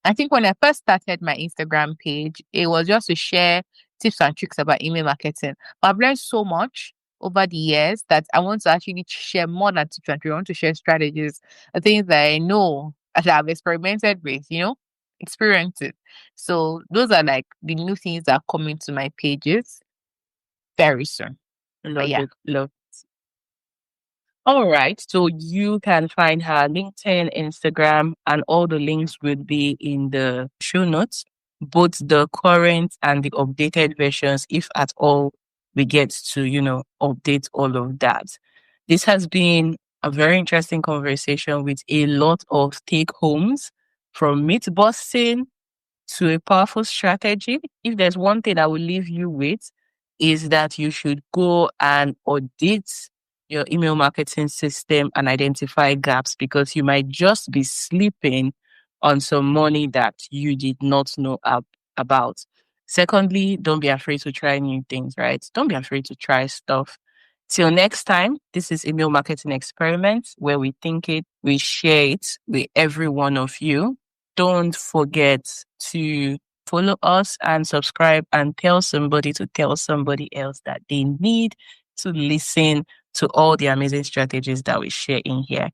I think when I first started my Instagram page, it was just to share tips and tricks about email marketing. But I've learned so much over the years that I want to actually share more than tips and tricks. I want to share strategies, things that I know that I've experimented with, experiences. So those are like the new things that are coming to my pages very soon. But love yeah. it. Love. All right. So you can find her LinkedIn, Instagram, and all the links will be in the show notes, both the current and the updated versions, if at all we get to, update all of that. This has been a very interesting conversation with a lot of take homes from myth busting to a powerful strategy. If there's one thing I will leave you with, is that you should go and audit your email marketing system and identify gaps, because you might just be sleeping on some money that you did not know about. Secondly, don't be afraid to try new things, right? Don't be afraid to try stuff. Till next time, this is Email Marketing Experiments, where we think it, we share it with every one of you. Don't forget to follow us and subscribe and tell somebody to tell somebody else that they need to listen to all the amazing strategies that we share in here.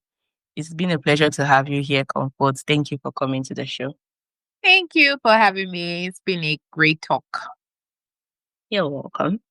It's been a pleasure to have you here, Comfort. Thank you for coming to the show. Thank you for having me. It's been a great talk. You're welcome.